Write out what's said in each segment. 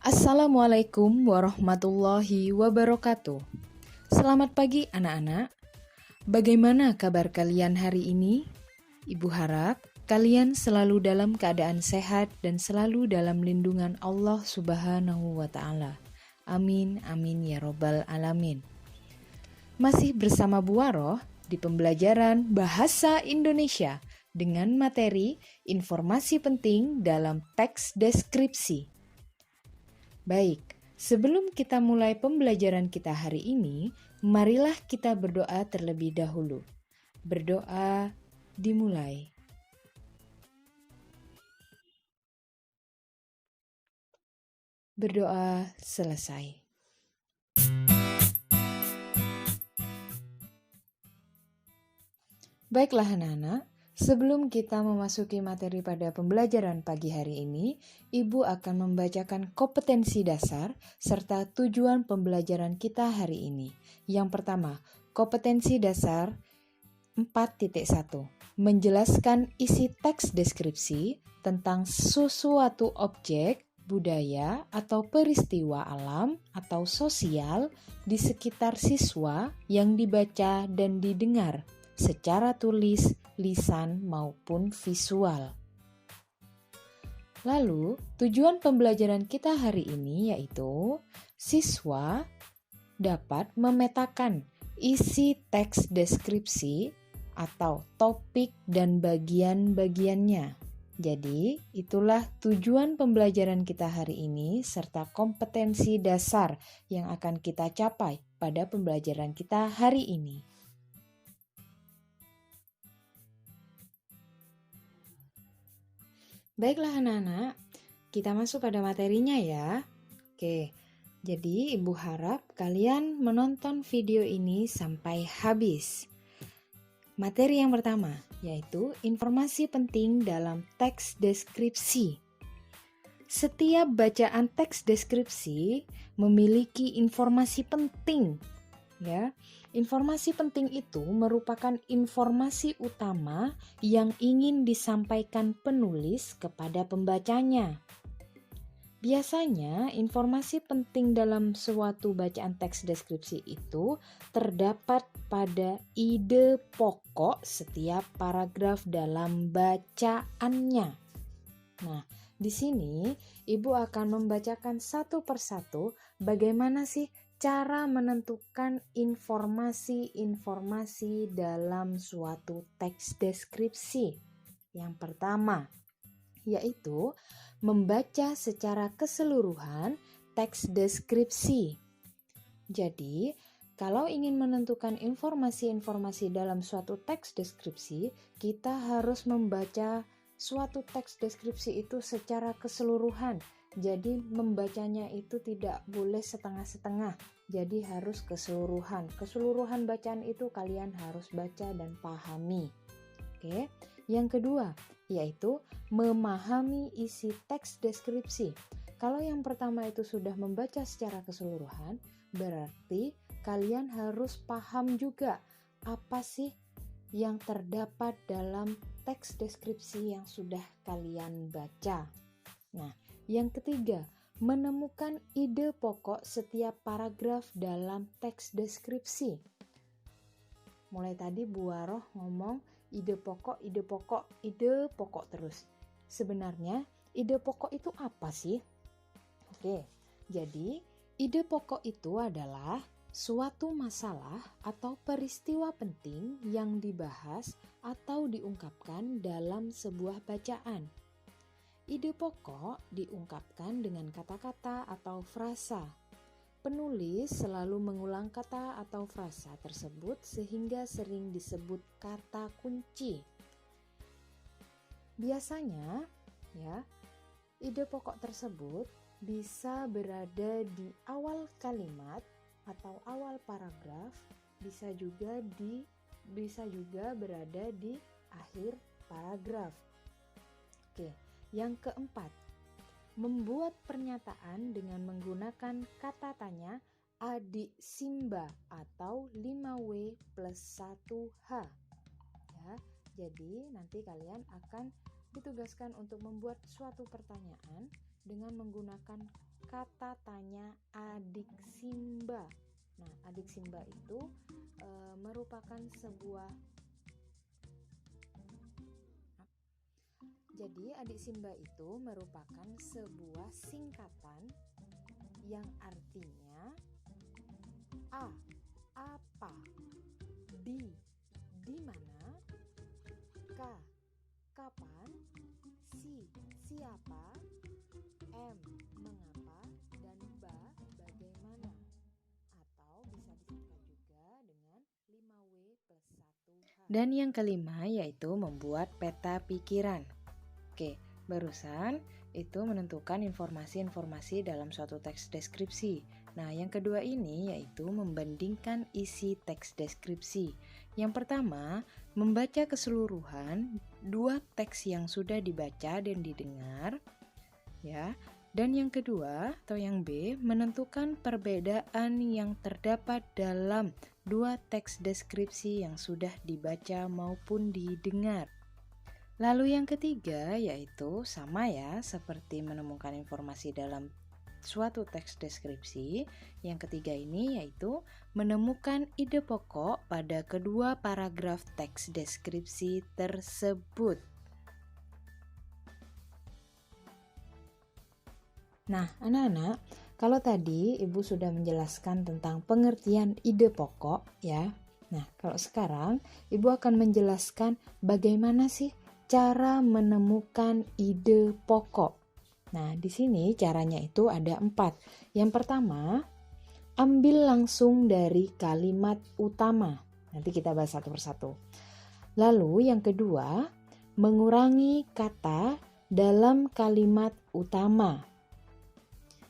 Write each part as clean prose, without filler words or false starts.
Assalamualaikum warahmatullahi wabarakatuh. Selamat pagi anak-anak. Bagaimana kabar kalian hari ini? Ibu harap kalian selalu dalam keadaan sehat dan selalu dalam lindungan Allah Subhanahu wa Ta'ala. Amin, amin ya Robbal Alamin. Masih bersama Bu Waroh di pembelajaran Bahasa Indonesia dengan materi informasi penting dalam teks deskripsi. Baik, sebelum kita mulai pembelajaran kita hari ini, marilah kita berdoa terlebih dahulu. Berdoa dimulai. Berdoa selesai. Baiklah anak-anak, sebelum kita memasuki materi pada pembelajaran pagi hari ini, Ibu akan membacakan kompetensi dasar serta tujuan pembelajaran kita hari ini. Yang pertama, kompetensi dasar 4.1. Menjelaskan isi teks deskripsi tentang sesuatu objek, budaya, atau peristiwa alam atau sosial di sekitar siswa yang dibaca dan didengar secara tulis, lisan, maupun visual. Lalu, tujuan pembelajaran kita hari ini yaitu siswa dapat memetakan isi teks deskripsi atau topik dan bagian-bagiannya. Jadi, itulah tujuan pembelajaran kita hari ini serta kompetensi dasar yang akan kita capai pada pembelajaran kita hari ini. Baiklah anak-anak, kita masuk pada materinya ya. Oke, jadi Ibu harap kalian menonton video ini sampai habis. Materi yang pertama, yaitu informasi penting dalam teks deskripsi. Setiap bacaan teks deskripsi memiliki informasi penting. Ya, informasi penting itu merupakan informasi utama yang ingin disampaikan penulis kepada pembacanya. Biasanya, informasi penting dalam suatu bacaan teks deskripsi itu terdapat pada ide pokok setiap paragraf dalam bacaannya. Nah, di sini Ibu akan membacakan satu persatu bagaimana sih cara menentukan informasi-informasi dalam suatu teks deskripsi. Yang pertama, yaitu membaca secara keseluruhan teks deskripsi. Jadi, kalau ingin menentukan informasi-informasi dalam suatu teks deskripsi, kita harus membaca suatu teks deskripsi itu secara keseluruhan. Jadi, membacanya itu tidak boleh setengah-setengah. Jadi, harus keseluruhan. Keseluruhan bacaan itu kalian harus baca dan pahami. Oke. Yang kedua, yaitu memahami isi teks deskripsi. Kalau yang pertama itu sudah membaca secara keseluruhan, berarti kalian harus paham juga apa sih yang terdapat dalam teks deskripsi yang sudah kalian baca. Nah, yang ketiga, menemukan ide pokok setiap paragraf dalam teks deskripsi. Mulai tadi Bu Waroh ngomong ide pokok terus. Sebenarnya ide pokok itu apa sih? Oke, jadi ide pokok itu adalah suatu masalah atau peristiwa penting yang dibahas atau diungkapkan dalam sebuah bacaan. Ide pokok diungkapkan dengan kata-kata atau frasa. Penulis selalu mengulang kata atau frasa tersebut sehingga sering disebut kata kunci. Biasanya, ya, ide pokok tersebut bisa berada di awal kalimat atau awal paragraf, bisa juga berada di akhir paragraf. Oke, yang keempat, membuat pernyataan dengan menggunakan kata tanya adik Simba atau 5W plus 1H. Ya, jadi nanti kalian akan ditugaskan untuk membuat suatu pertanyaan dengan menggunakan kata tanya adik Simba. Nah, adik Simba itu merupakan sebuah singkatan yang artinya A. Apa, B. Di mana, K. Kapan, C. Siapa, M. Mengapa, dan B. Bagaimana. Atau bisa disingkat juga dengan 5W plus 1H. Dan yang kelima yaitu membuat peta pikiran. Oke, barusan itu menentukan informasi-informasi dalam suatu teks deskripsi. Nah, yang kedua ini yaitu membandingkan isi teks deskripsi. Yang pertama, membaca keseluruhan dua teks yang sudah dibaca dan didengar, ya. Dan yang kedua atau yang B, menentukan perbedaan yang terdapat dalam dua teks deskripsi yang sudah dibaca maupun didengar. Lalu yang ketiga yaitu sama ya seperti menemukan informasi dalam suatu teks deskripsi. Yang ketiga ini yaitu menemukan ide pokok pada kedua paragraf teks deskripsi tersebut. Nah, anak-anak, kalau tadi Ibu sudah menjelaskan tentang pengertian ide pokok ya. Nah, kalau sekarang Ibu akan menjelaskan bagaimana sih cara menemukan ide pokok. Nah, di sini caranya itu ada 4. Yang pertama, ambil langsung dari kalimat utama. Nanti kita bahas satu persatu. Lalu yang kedua, mengurangi kata dalam kalimat utama.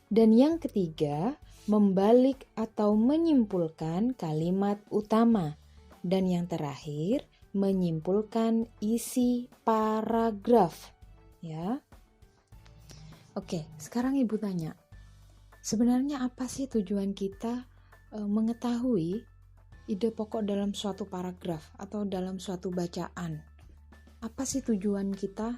Dan yang ketiga, membalik atau menyimpulkan kalimat utama. Dan yang terakhir, menyimpulkan isi paragraf, ya. Oke, sekarang Ibu tanya, sebenarnya apa sih tujuan kita mengetahui ide pokok dalam suatu paragraf atau dalam suatu bacaan? Apa sih tujuan kita?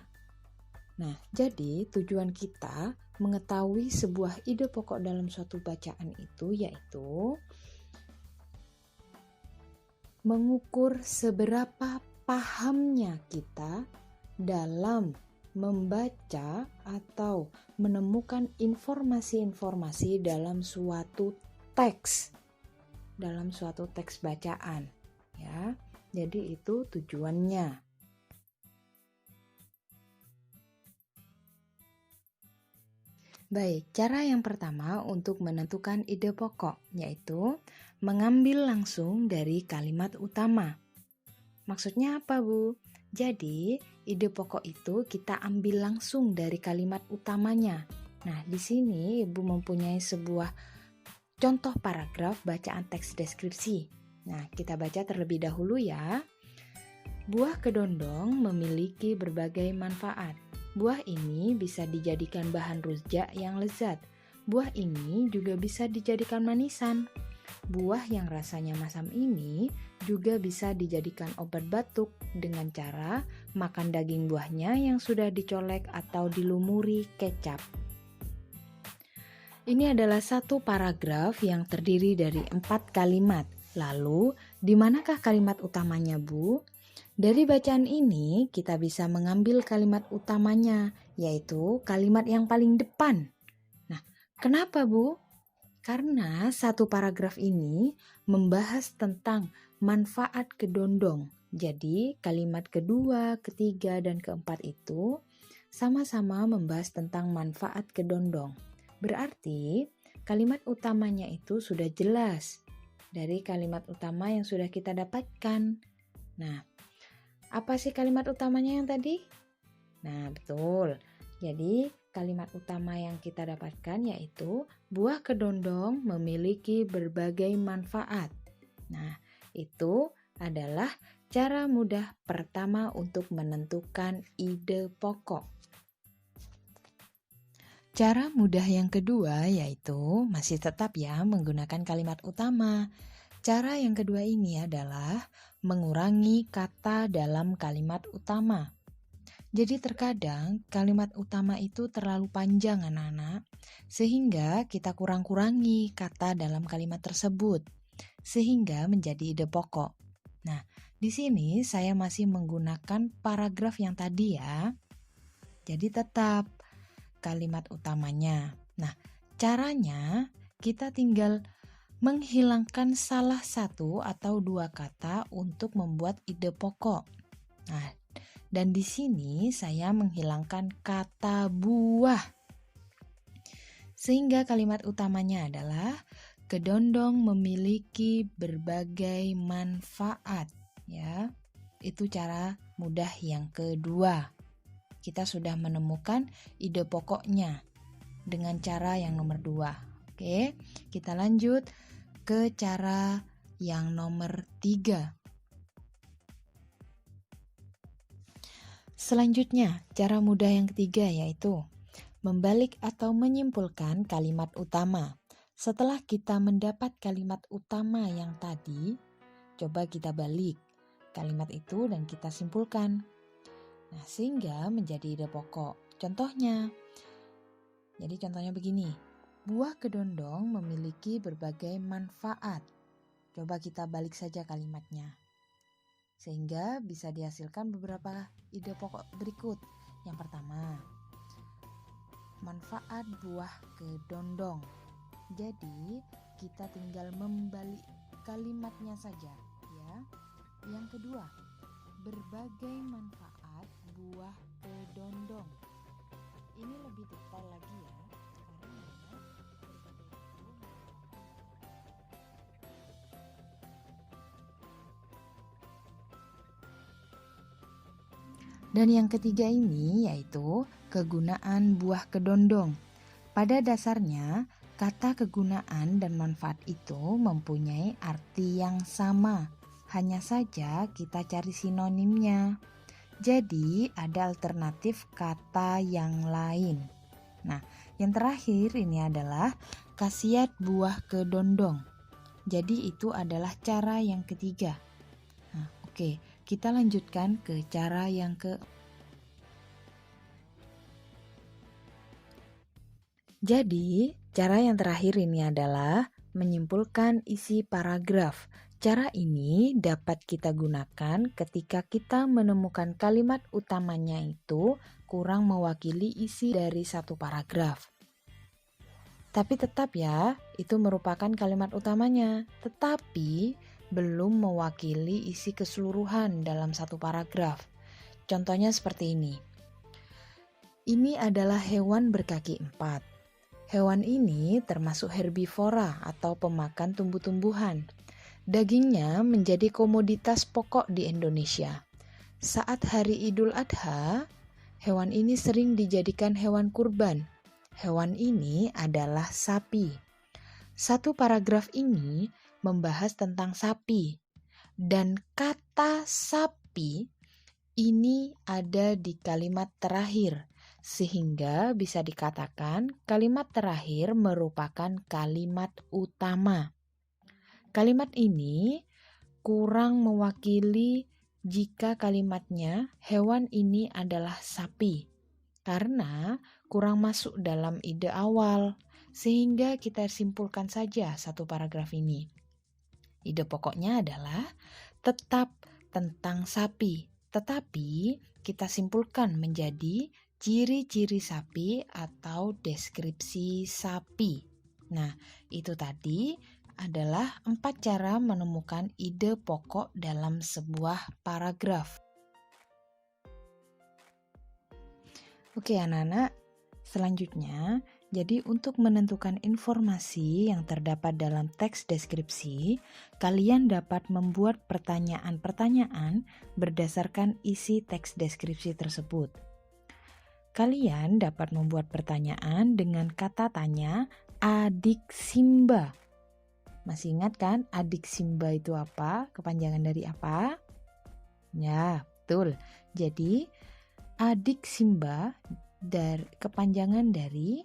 Nah, jadi tujuan kita mengetahui sebuah ide pokok dalam suatu bacaan itu yaitu mengukur seberapa pahamnya kita dalam membaca atau menemukan informasi-informasi dalam suatu teks bacaan, ya. Jadi itu tujuannya. Baik, cara yang pertama untuk menentukan ide pokok yaitu mengambil langsung dari kalimat utama. Maksudnya apa, Bu? Jadi, ide pokok itu kita ambil langsung dari kalimat utamanya. Nah, di sini Ibu mempunyai sebuah contoh paragraf bacaan teks deskripsi. Nah, kita baca terlebih dahulu ya. Buah kedondong memiliki berbagai manfaat. Buah ini bisa dijadikan bahan rujak yang lezat. Buah ini juga bisa dijadikan manisan. Buah yang rasanya masam ini juga bisa dijadikan obat batuk dengan cara makan daging buahnya yang sudah dicolek atau dilumuri kecap. Ini adalah satu paragraf yang terdiri dari 4 kalimat. Lalu, di manakah kalimat utamanya, Bu? Dari bacaan ini, kita bisa mengambil kalimat utamanya, yaitu kalimat yang paling depan. Nah, kenapa, Bu? Karena satu paragraf ini membahas tentang manfaat kedondong. Jadi, kalimat kedua, ketiga, dan keempat itu sama-sama membahas tentang manfaat kedondong. Berarti, kalimat utamanya itu sudah jelas dari kalimat utama yang sudah kita dapatkan. Nah, apa sih kalimat utamanya yang tadi? Nah, betul. Jadi, kalimat utama yang kita dapatkan yaitu buah kedondong memiliki berbagai manfaat. Nah, itu adalah cara mudah pertama untuk menentukan ide pokok. Cara mudah yang kedua yaitu masih tetap ya menggunakan kalimat utama. Cara yang kedua ini adalah mengurangi kata dalam kalimat utama. Jadi terkadang kalimat utama itu terlalu panjang anak-anak, sehingga kita kurang-kurangi kata dalam kalimat tersebut, sehingga menjadi ide pokok. Nah, di sini saya masih menggunakan paragraf yang tadi ya. Jadi tetap kalimat utamanya. Nah, caranya kita tinggal menghilangkan salah satu atau dua kata untuk membuat ide pokok. Nah, dan di sini saya menghilangkan kata buah. Sehingga kalimat utamanya adalah kedondong memiliki berbagai manfaat, ya. Itu cara mudah yang kedua. Kita sudah menemukan ide pokoknya dengan cara yang nomor 2. Oke, kita lanjut ke cara yang nomor 3. Selanjutnya, cara mudah yang ketiga yaitu membalik atau menyimpulkan kalimat utama. Setelah kita mendapat kalimat utama yang tadi, coba kita balik kalimat itu dan kita simpulkan. Nah, sehingga menjadi ide pokok. Contohnya begini. Buah kedondong memiliki berbagai manfaat. Coba kita balik saja kalimatnya. Sehingga bisa dihasilkan beberapa ide pokok berikut. Yang pertama, manfaat buah kedondong. Jadi, kita tinggal membalik kalimatnya saja, ya. Yang kedua, berbagai manfaat buah kedondong. Ini lebih detail lagi ya, karena dan yang ketiga ini yaitu kegunaan buah kedondong. Pada dasarnya, kata kegunaan dan manfaat itu mempunyai arti yang sama. Hanya saja kita cari sinonimnya. Jadi ada alternatif kata yang lain. Nah, yang terakhir ini adalah khasiat buah kedondong. Jadi itu adalah cara yang ketiga. Nah, oke. Kita lanjutkan ke cara yang Jadi, cara yang terakhir ini adalah menyimpulkan isi paragraf. Cara ini dapat kita gunakan ketika kita menemukan kalimat utamanya itu kurang mewakili isi dari satu paragraf. Tapi tetap ya, itu merupakan kalimat utamanya. Tetapi belum mewakili isi keseluruhan dalam satu paragraf. Contohnya seperti ini. Ini adalah hewan berkaki 4. Hewan ini termasuk herbivora atau pemakan tumbuh-tumbuhan. Dagingnya menjadi komoditas pokok di Indonesia. Saat hari Idul Adha, hewan ini sering dijadikan hewan kurban. Hewan ini adalah sapi. Satu paragraf ini membahas tentang sapi, dan kata sapi ini ada di kalimat terakhir, sehingga bisa dikatakan kalimat terakhir merupakan kalimat utama. Kalimat ini kurang mewakili jika kalimatnya hewan ini adalah sapi, karena kurang masuk dalam ide awal, sehingga kita simpulkan saja satu paragraf ini. Ide pokoknya adalah tetap tentang sapi, tetapi kita simpulkan menjadi ciri-ciri sapi atau deskripsi sapi. Nah, itu tadi adalah 4 cara menemukan ide pokok dalam sebuah paragraf. Oke anak-anak, selanjutnya, jadi untuk menentukan informasi yang terdapat dalam teks deskripsi, kalian dapat membuat pertanyaan-pertanyaan berdasarkan isi teks deskripsi tersebut. Kalian dapat membuat pertanyaan dengan kata tanya adik Simba. Masih ingat kan adik Simba itu apa? Kepanjangan dari apa? Ya, betul. Jadi adik Simba kepanjangan dari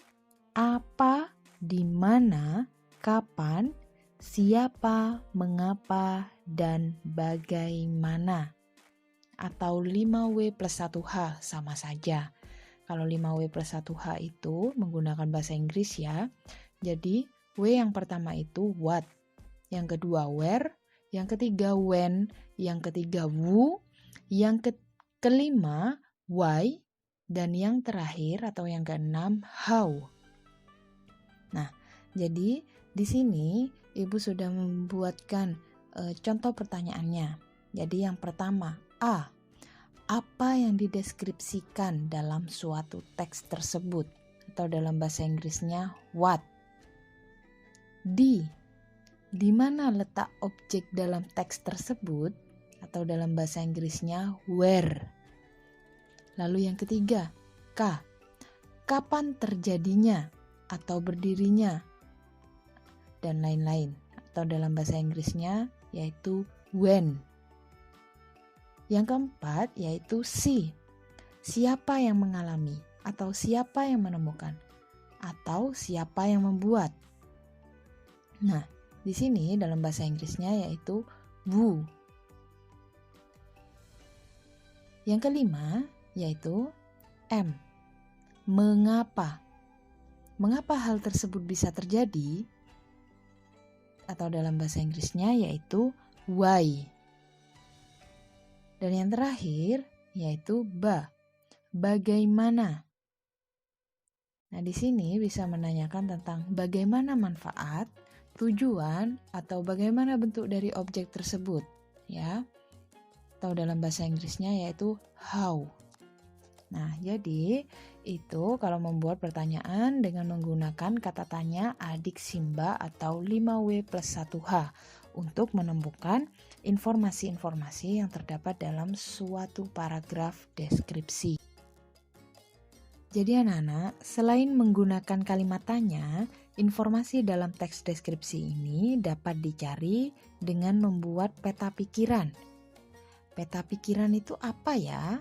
apa, di mana, kapan, siapa, mengapa, dan bagaimana. atau 5W plus 1H, sama saja. Kalau 5W plus 1H itu menggunakan bahasa Inggris ya. Jadi W yang pertama itu what, yang kedua where, yang ketiga when, yang ketiga who, yang kelima why, dan yang terakhir atau yang keenam how. Nah, jadi di sini Ibu sudah membuatkan contoh pertanyaannya. Jadi yang pertama, A. Apa yang dideskripsikan dalam suatu teks tersebut? Atau dalam bahasa Inggrisnya what. D. Di mana letak objek dalam teks tersebut? Atau dalam bahasa Inggrisnya where. Lalu yang ketiga, K. Kapan terjadinya atau berdirinya? Dan lain-lain. Atau dalam bahasa Inggrisnya yaitu when. Yang keempat yaitu C. Siapa yang mengalami atau siapa yang menemukan atau siapa yang membuat. Nah, di sini dalam bahasa Inggrisnya yaitu who. Yang kelima yaitu M. Mengapa? Mengapa hal tersebut bisa terjadi? Atau dalam bahasa Inggrisnya yaitu why. Dan yang terakhir yaitu bagaimana. Nah, di sini bisa menanyakan tentang bagaimana manfaat, tujuan, atau bagaimana bentuk dari objek tersebut, ya. Atau dalam bahasa Inggrisnya yaitu how. Nah, jadi itu kalau membuat pertanyaan dengan menggunakan kata tanya adik Simba atau 5W plus 1H untuk menemukan informasi-informasi yang terdapat dalam suatu paragraf deskripsi. Jadi anak-anak, selain menggunakan kalimat tanya, informasi dalam teks deskripsi ini dapat dicari dengan membuat peta pikiran. Peta pikiran itu apa ya?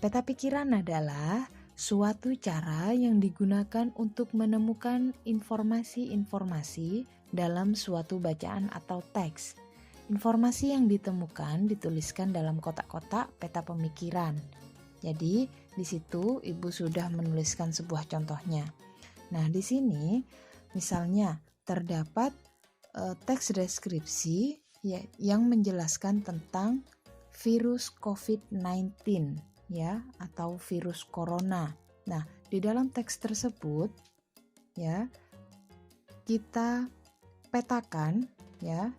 Peta pikiran adalah suatu cara yang digunakan untuk menemukan informasi-informasi dalam suatu bacaan atau teks. Informasi yang ditemukan dituliskan dalam kotak-kotak peta pemikiran. Jadi, di situ Ibu sudah menuliskan sebuah contohnya. Nah, di sini misalnya terdapat teks deskripsi yang menjelaskan tentang virus COVID-19. Ya, atau virus corona. Nah, di dalam teks tersebut ya kita petakan ya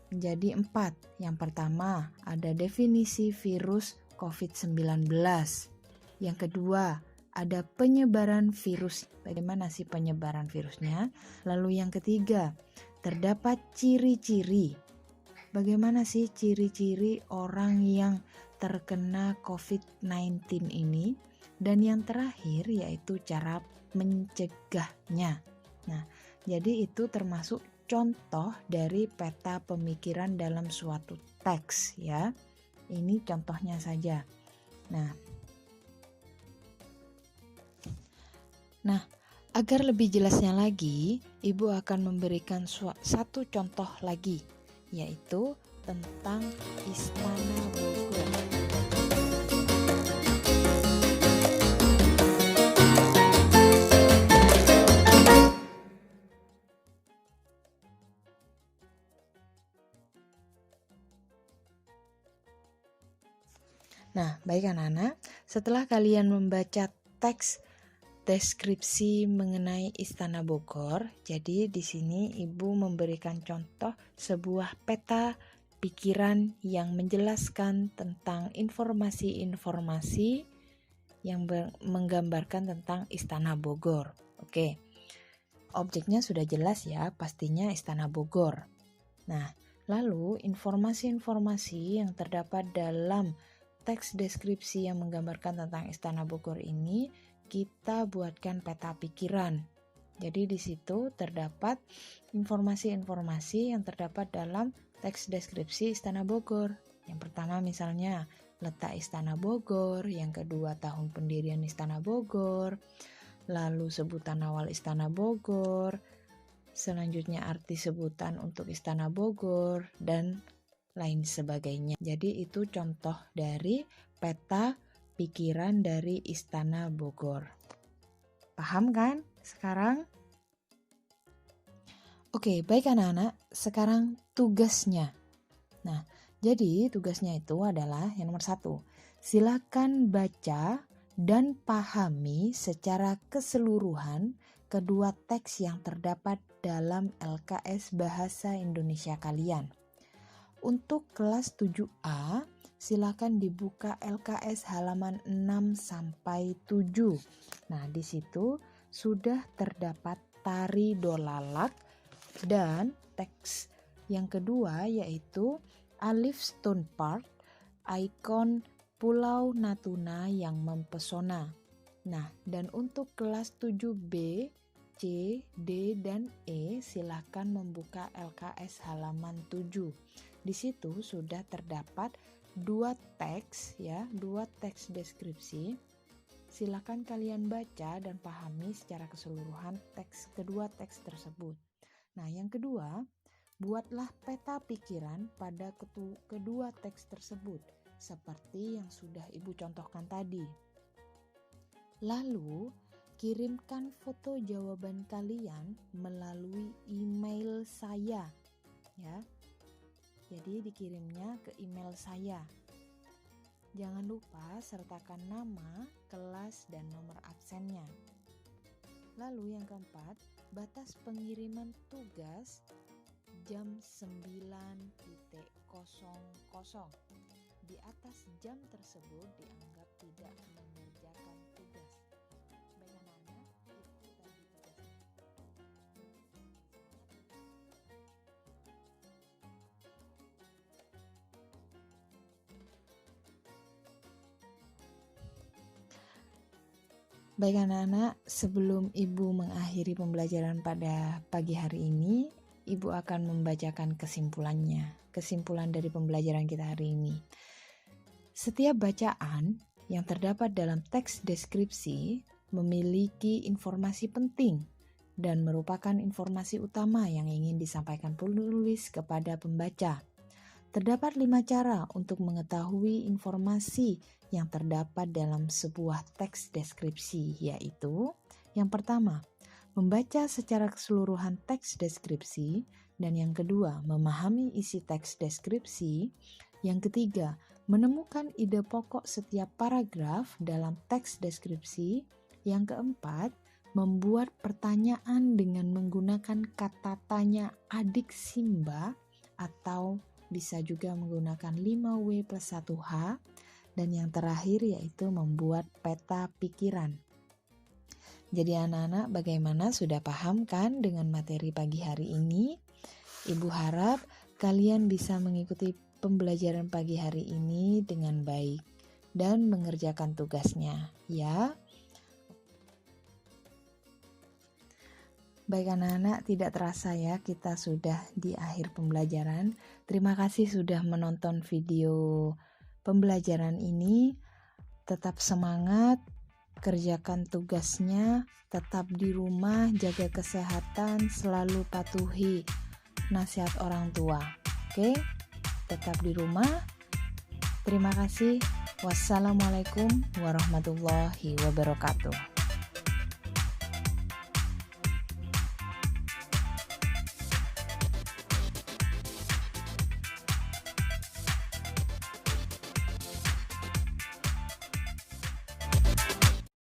menjadi 4. Yang pertama ada definisi virus COVID-19. Yang kedua ada penyebaran virus. Bagaimana sih penyebaran virusnya? Lalu yang ketiga terdapat ciri-ciri. Bagaimana sih ciri-ciri orang yang terkena COVID-19 ini? Dan yang terakhir yaitu cara mencegahnya. Nah, jadi itu termasuk contoh dari peta pemikiran dalam suatu teks ya. Ini contohnya saja. Nah, agar lebih jelasnya lagi, Ibu akan memberikan satu contoh lagi, yaitu tentang Istana Bogor. Nah, baik anak-anak, setelah kalian membaca teks deskripsi mengenai Istana Bogor, jadi di sini Ibu memberikan contoh sebuah peta pikiran yang menjelaskan tentang informasi-informasi yang menggambarkan tentang Istana Bogor. Oke, objeknya sudah jelas ya, pastinya Istana Bogor. Nah, lalu informasi-informasi yang terdapat dalam teks deskripsi yang menggambarkan tentang Istana Bogor ini kita buatkan peta pikiran. Jadi di situ terdapat informasi-informasi yang terdapat dalam teks deskripsi Istana Bogor. Yang pertama misalnya letak Istana Bogor, yang kedua tahun pendirian Istana Bogor, lalu sebutan awal Istana Bogor, selanjutnya arti sebutan untuk Istana Bogor, dan lain sebagainya. Jadi itu contoh dari peta pikiran dari Istana Bogor. Paham kan sekarang? Oke, baik anak-anak, sekarang tugasnya. Nah, jadi tugasnya itu adalah yang nomor 1. Silakan baca dan pahami secara keseluruhan kedua teks yang terdapat dalam LKS Bahasa Indonesia kalian. Untuk kelas 7A, silakan dibuka LKS halaman 6 sampai 7. Nah, di situ sudah terdapat tari dolalak dan teks yang kedua yaitu Alif Stone Park, ikon Pulau Natuna yang mempesona. Nah, dan untuk kelas 7B, C, D, dan E silakan membuka LKS halaman 7. Di situ sudah terdapat 2 teks deskripsi. Silakan kalian baca dan pahami secara keseluruhan kedua teks tersebut. Nah, yang kedua, buatlah peta pikiran pada kedua teks tersebut, seperti yang sudah Ibu contohkan tadi. Lalu, kirimkan foto jawaban kalian melalui email saya, ya. Jadi dikirimnya ke email saya. Jangan lupa sertakan nama, kelas, dan nomor absennya. Lalu yang keempat, batas pengiriman tugas jam 9.00. Di atas jam tersebut dianggap tidak mengerjakan tugas. Baik anak-anak, itu tadi tugasnya. Baik anak-anak, sebelum Ibu mengakhiri pembelajaran pada pagi hari ini, Ibu akan membacakan kesimpulan dari pembelajaran kita hari ini. Setiap bacaan yang terdapat dalam teks deskripsi memiliki informasi penting dan merupakan informasi utama yang ingin disampaikan penulis kepada pembaca. Terdapat 5 cara untuk mengetahui informasi yang terdapat dalam sebuah teks deskripsi, yaitu yang pertama, membaca secara keseluruhan teks deskripsi, dan yang kedua, memahami isi teks deskripsi. Yang ketiga, menemukan ide pokok setiap paragraf dalam teks deskripsi. Yang keempat, membuat pertanyaan dengan menggunakan kata tanya adik Simba atau bisa juga menggunakan 5W plus 1H. Dan yang terakhir yaitu membuat peta pikiran. Jadi anak-anak bagaimana, sudah paham kan dengan materi pagi hari ini? Ibu harap kalian bisa mengikuti pembelajaran pagi hari ini dengan baik dan mengerjakan tugasnya, ya. Baik anak-anak, tidak terasa ya kita sudah di akhir pembelajaran. Terima kasih sudah menonton video pembelajaran ini. Tetap semangat, kerjakan tugasnya, tetap di rumah, jaga kesehatan, selalu patuhi nasihat orang tua. Oke, tetap di rumah. Terima kasih. Wassalamualaikum warahmatullahi wabarakatuh.